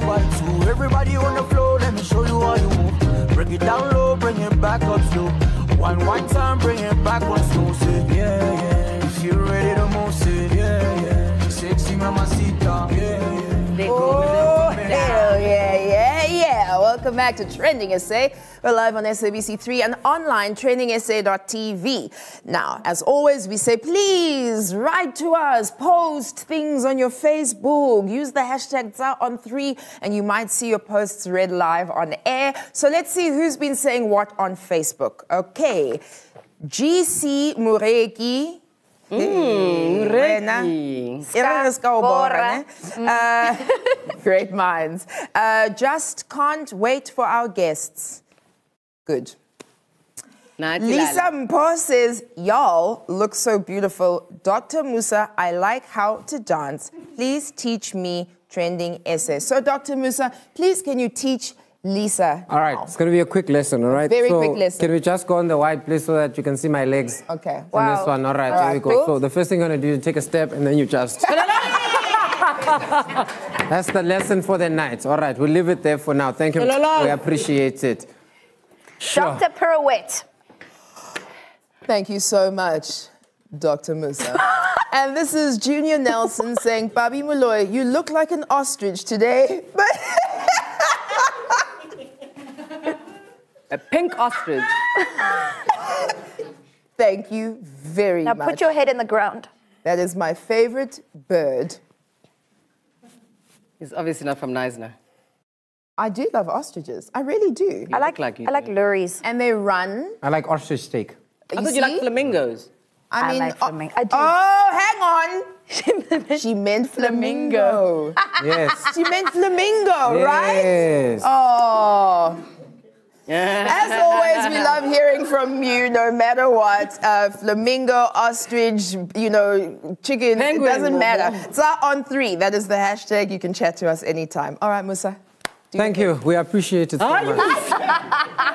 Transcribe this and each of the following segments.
by two. Everybody on the floor, let me show you how you move. Bring it down low, bring it back up slow. One time, bring it back one slow. Say yeah, yeah. If you're ready to move, say yeah, yeah. Sexy mamacita, yeah, yeah. Oh, hell yeah, yeah, yeah. Welcome back to Trending SA. We're live on SABC3 and online, TrendingSA.tv. Now, as always, we say, please write to us, post things on your Facebook, use the hashtag on3, and you might see your posts read live on air. So let's see who's been saying what on Facebook. Okay, GC Mureki. Great minds. Just can't wait for our guests. Good. Lisa Mpo says, y'all look so beautiful. Dr. Musa, I like how to dance. Please teach me Trending SA. So, Dr. Musa, please can you teach Lisa? All right, it's going to be a quick lesson, all right? Very quick lesson. Can we just go on the wide, please, so that you can see my legs? Okay. Wow. This one, all right, here we go. Cool. So the first thing you're going to do is take a step, and then you just... That's the lesson for the night. All right, we'll leave it there for now. Thank you. We appreciate it. Sure. Dr. Pirouette. Thank you so much, Dr. Musa. And this is Junior Nelson saying, Babi Moloi, you look like an ostrich today, but... A pink ostrich. Thank you very much. Now put your head in the ground. That is my favorite bird. He's obviously not from Neisner. I do love ostriches. I really do. I like lories. And they run. I like ostrich steak. I thought you liked flamingos. I mean, like flamingo. I do. Oh, hang on. She meant flamingo. Yes. She meant flamingo, right? Yes. Oh. As always, we love hearing from you, no matter what. Flamingo, ostrich, you know, chicken, Penguin, it doesn't matter. It's on 3. That is the hashtag. You can chat to us anytime. All right, Musa. Thank you. We appreciate it so much.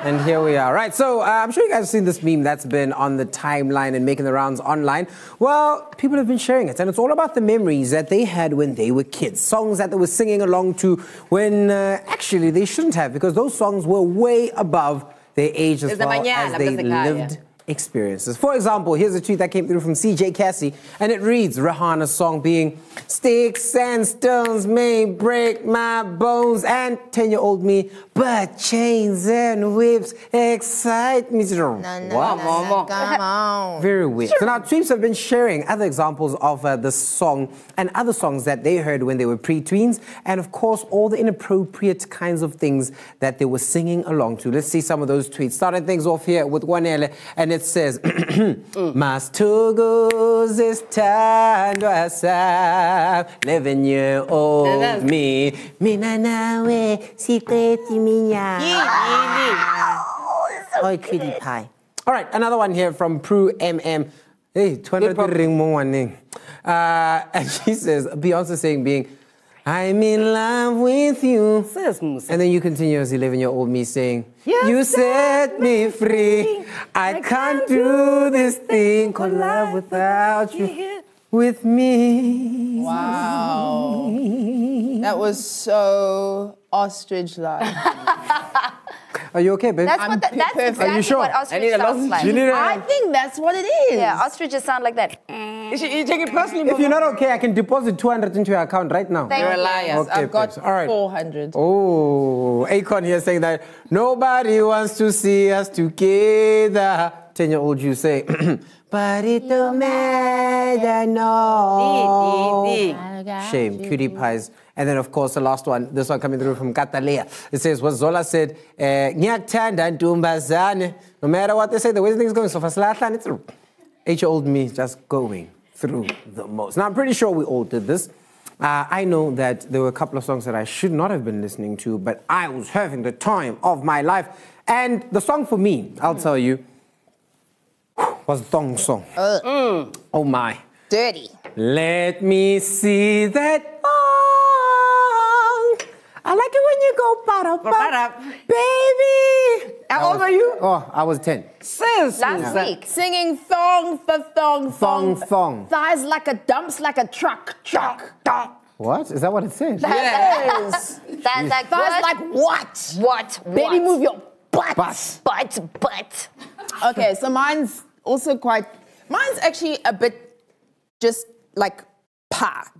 And here we are. Right, so I'm sure you guys have seen this meme that's been on the timeline and making the rounds online. Well, people have been sharing it, and it's all about the memories that they had when they were kids. Songs that they were singing along to when actually they shouldn't have, because those songs were way above their age as well as they lived experiences. For example, here's a tweet that came through from CJ Cassie, and it reads, Rihanna's song being, sticks and stones may break my bones, and 10-year-old me, but chains and whips excite me. Wow, come on. Very weird. So now tweets have been sharing other examples of this song and other songs that they heard when they were pre-tweens, and of course all the inappropriate kinds of things that they were singing along to. Let's see some of those tweets. Starting things off here with Wanele, and it says, Mas Tugos is Tandwasa, 11-year-old me, Mina nawe secreti minya. Oi, cutie pie. All right, another one here from Prue MM. Hey, 200 ring mo one. And she says, Beyonce saying being, I'm in love with you. And then you continue as 11-year-old me saying, you set me free. I can't do this thing called love without you with me. Wow. That was so ostrich-like. Are you okay, babe? That's exactly sure? what ostrich sounds like. I think that's what it is. Yeah, ostriches sound like that. You take it personally. If you're not okay, I can deposit 200 into your account right now. You're a liar. Okay, I've got all right. 400. Oh, Akon here saying that nobody wants to see us together. 10-year-old you say, but it don't matter, no. Shame, cutie pies. And then, of course, the last one, this one coming through from Katalea. It says, what Zola said, no matter what they say, the way the thing's going, so for Slatan, it's 8-year-old me just going through the most. Now, I'm pretty sure we all did this. I know that there were a couple of songs that I should not have been listening to, but I was having the time of my life. And the song for me, I'll tell you, was Thong Song. Oh, my. Dirty. Let me see that thong. I like it when you go ba-da-ba, baby. How old are you? Oh, I was 10. Sis. Last week. Singing thong for thong, Thong, thong. Thighs like a dumps like a truck. What? Is that what it says? Yes. That's like That's what? like what? What? Baby, What? move your butt. But. Okay, so mine's also mine's actually a bit just like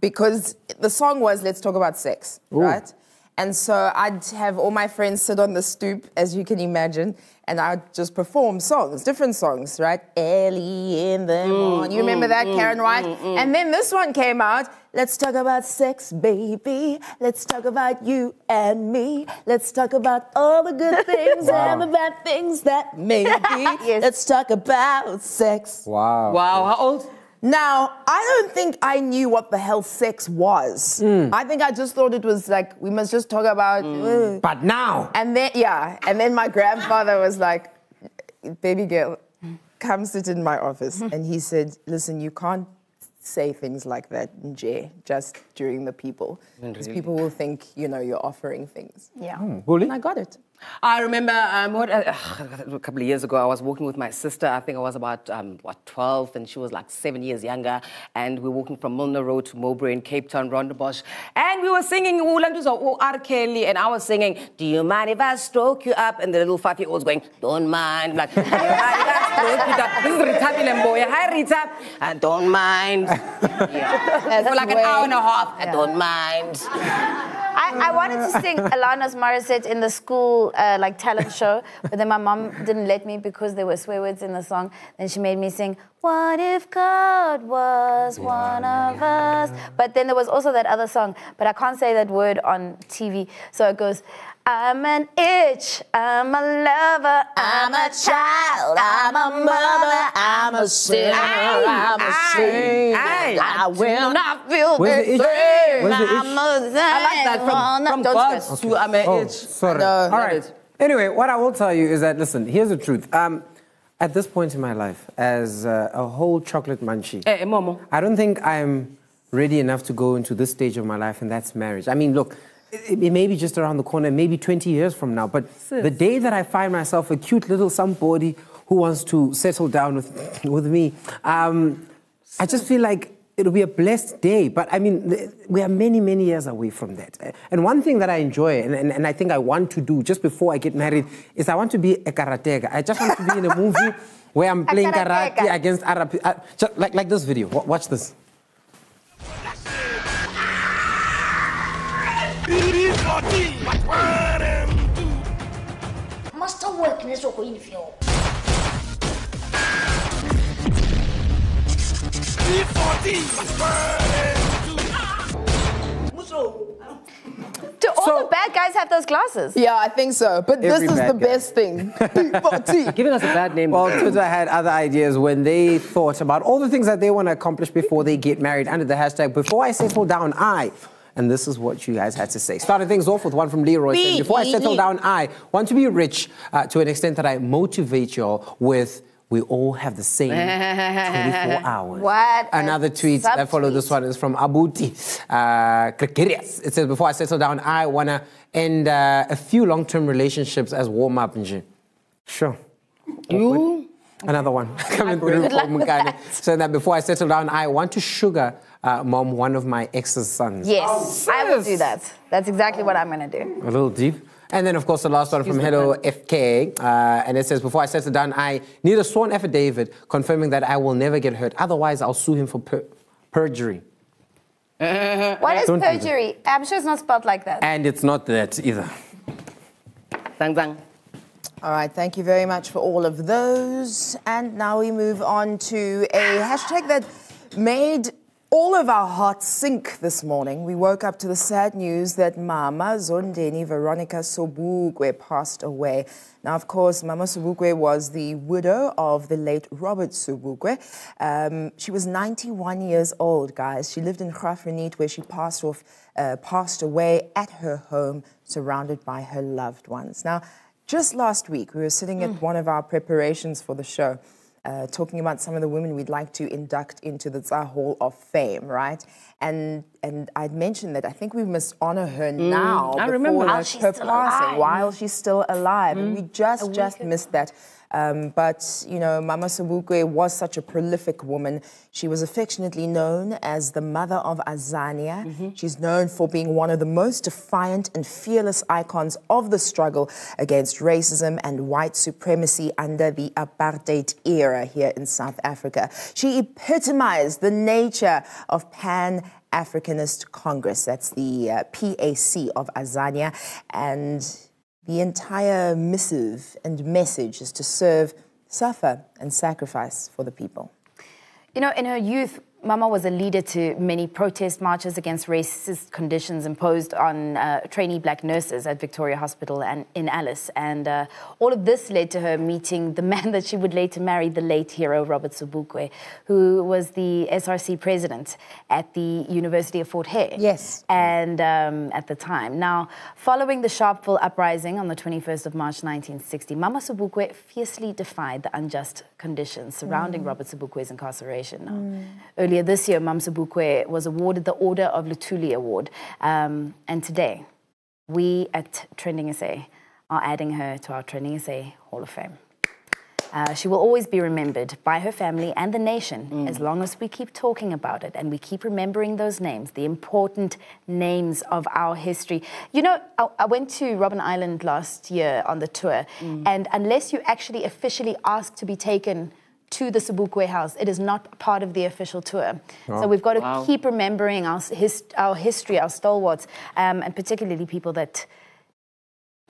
because the song was Let's Talk About Sex, right? And so I'd have all my friends sit on the stoop, as you can imagine, and I'd just perform songs, different songs, right? Early in the morning. You remember that, Karen White? And then this one came out. Let's talk about sex, baby. Let's talk about you and me. Let's talk about all the good things and the bad things that may be. Yes. Let's talk about sex. Wow. Wow, how old? Now, I don't think I knew what the hell sex was. I think I just thought it was like, we must just talk about... But now. And then my grandfather was like, baby girl, come sit in my office. And he said, listen, you can't say things like that, Nje, just during the people. Because people will think, you're offering things. Yeah. And I got it. I remember a couple of years ago, I was walking with my sister. I think I was about, 12, and she was like 7 years younger. And we were walking from Milner Road to Mowbray in Cape Town, Rondebosch. And we were singing, R. Kelly, and I was singing, do you mind if I stroke you up? And the little 5-year-old's going, don't mind. I'm like, do you mind if I stroke you up? This is Rita Bilemboya. Hi, Rita. I don't mind. Yeah. For like an hour and a half, I don't mind. I wanted to sing Alanis Morissette in the school talent show, but then my mom didn't let me because there were swear words in the song. Then she made me sing, what if God was one of us? But then there was also that other song, but I can't say that word on TV. So it goes, I'm an itch, I'm a lover, I'm a child, I'm a mother, I'm a sinner, I'm a saint. I will not feel Where's the itch? Where's the itch? I like that from God to I'm an itch. Sorry. No. All right. Anyway, what I will tell you is that, listen, here's the truth. At this point in my life, as a whole chocolate munchie, Momo. I don't think I'm ready enough to go into this stage of my life, and that's marriage. I mean, look, it may be just around the corner, maybe 20 years from now, but the day that I find myself a cute little somebody who wants to settle down with me, I just feel like it'll be a blessed day. But I mean, we are many, many years away from that. And one thing that I enjoy, and I think I want to do just before I get married, is I want to be a karateka. I just want to be in a movie where I'm playing karate against Arab, just like this video. Watch this. Master work nessa coinfio. Do all the bad guys have those glasses? Yeah, I think so. But this Every is bad the guy. best thing. Giving us a bad name. Well, Twitter had other ideas when they thought about all the things that they want to accomplish before they get married under the hashtag, before I settle down, I. And this is what you guys had to say. Started things off with one from Leroy saying, before I settle down, I want to be rich to an extent that I motivate y'all with, we all have the same 24 hours. What? Another tweet that followed this one is from Abuti Krikirias. It says, before I settle down, I want to end a few long-term relationships as warm-up. Sure. You? Another one coming through from Mukane, saying that before I settle down, I want to sugar mom one of my ex's sons. Yes, I will do that. That's exactly what I'm going to do. A little deep. And then, of course, the last one from Hello FK, and it says, before I settle down, I need a sworn affidavit confirming that I will never get hurt. Otherwise, I'll sue him for perjury. What is Don't do that. perjury? I'm sure it's not spelled like that. And it's not that either. Zang zang. All right, thank you very much for all of those. And now we move on to a hashtag that made all of our hearts sink this morning. We woke up to the sad news that Mama Zondeni Veronica Sobukwe passed away. Now, of course, Mama Sobukwe was the widow of the late Robert Sobukwe. She was 91 years old, guys. She lived in Graaff-Reinet, where she passed away at her home, surrounded by her loved ones. Now, just last week, we were sitting at one of our preparations for the show, talking about some of the women we'd like to induct into the Tsar Hall of Fame, right? And I'd mentioned that I think we must honor her now, I remember. before While she's her still passing, alive. while she's still alive. And we just missed that But, you know, Mama Sobukwe was such a prolific woman. She was affectionately known as the mother of Azania. She's known for being one of the most defiant and fearless icons of the struggle against racism and white supremacy under the apartheid era here in South Africa. She epitomized the nature of Pan-Africanist Congress. That's the PAC of Azania. And the entire missive and message is to serve, suffer, and sacrifice for the people. You know, in her youth, Mama was a leader to many protest marches against racist conditions imposed on trainee black nurses at Victoria Hospital and in Alice. And all of this led to her meeting the man that she would later marry, the late hero Robert Sobukwe, who was the SRC president at the University of Fort Hare. Yes. And at the time. Now, following the Sharpeville uprising on the 21st of March 1960, Mama Sobukwe fiercely defied the unjust conditions surrounding Robert Sobukwe's incarceration. Now, earlier this year, Mam Sobukwe was awarded the Order of Luthuli Award. And today, we at TrendingSA are adding her to our TrendingSA Hall of Fame. She will always be remembered by her family and the nation as long as we keep talking about it and we keep remembering those names, the important names of our history. You know, I went to Robben Island last year on the tour, and unless you actually officially ask to be taken to the Sobukwe house, it is not part of the official tour. Oh. So we've got to keep remembering our history, our stalwarts, and particularly people that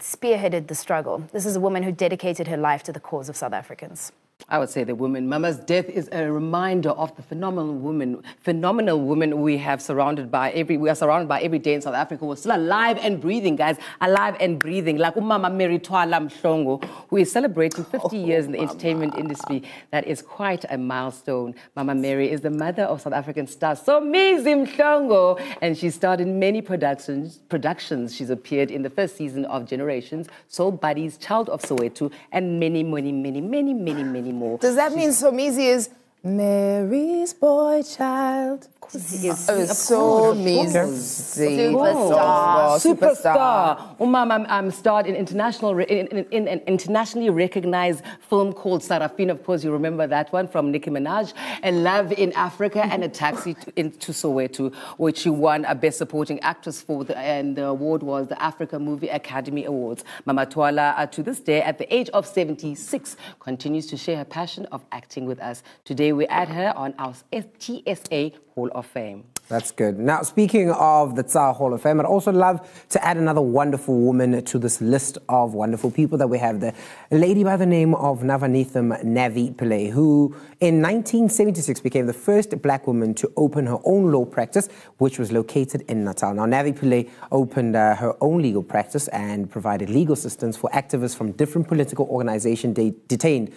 spearheaded the struggle. This is a woman who dedicated her life to the cause of South Africans. I would say the woman. Mama's death is a reminder of the phenomenal woman we are surrounded by every day in South Africa. We're still alive and breathing, guys. Alive and breathing. Like Mama Mary Twala Mhlongo, who is celebrating 50 years in the entertainment industry. That is quite a milestone. Mama Mary is the mother of South African star Somizi Mhlongo, and she starred in many productions. She's appeared in the first season of Generations, Soul Buddies, Child of Soweto, and many more. Does that mean Somizi is Mary's boy child? Somizi. Superstar. Umama starred in an internationally recognized film called Sarafina. Of course, you remember that one from Nicki Minaj. A Love in Africa and A Taxi to Soweto, which she won a Best Supporting Actress for, and the award was the Africa Movie Academy Awards. Mama Twala, to this day, at the age of 76, continues to share her passion of acting with us. Today, we add her on our TSA Hall of Fame. That's good. Now, speaking of the TSA Hall of Fame, I'd also love to add another wonderful woman to this list of wonderful people that we have there. A lady by the name of Navanitham Navi Pillay, who in 1976 became the first black woman to open her own law practice, which was located in Natal. Now, Navi Pillay opened her own legal practice and provided legal assistance for activists from different political organizations detained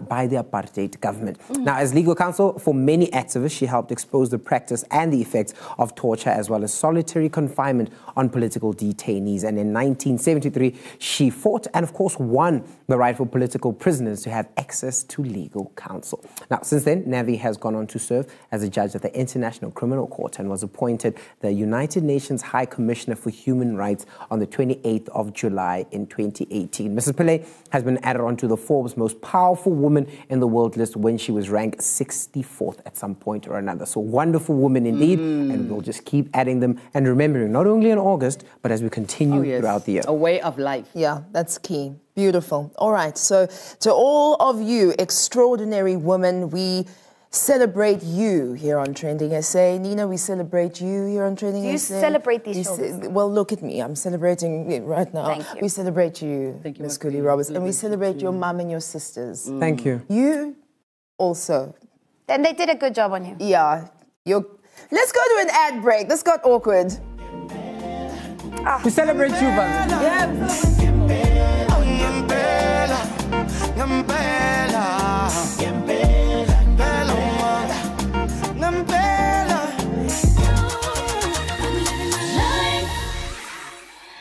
by the apartheid government. Now, as legal counsel for many activists, she helped expose the practice and the effects of torture as well as solitary confinement on political detainees. And in 1973, she fought and, of course, won the right for political prisoners to have access to legal counsel. Now, since then, Navi has gone on to serve as a judge at the International Criminal Court and was appointed the United Nations High Commissioner for Human Rights on the 28th of July in 2018. Mrs. Pillay has been added onto the Forbes Most Powerful Woman in the World list when she was ranked 64th at some point or another. So wonderful woman indeed, and we'll just keep adding them and remembering not only in August, but as we continue throughout the year. A way of life. Yeah, that's key. Beautiful. All right, so to all of you extraordinary women, we celebrate you here on TrendingSA. Nina, we celebrate you here on TrendingSA. Do you celebrate these shoulders? Well, look at me. I'm celebrating it right now. Thank you. We celebrate you, Ms. Cooley Roberts, and we celebrate your mum and your sisters. Thank you. You also. And they did a good job on you. Yeah. Let's go to an ad break. This got awkward. We celebrate you, brother. Yeah.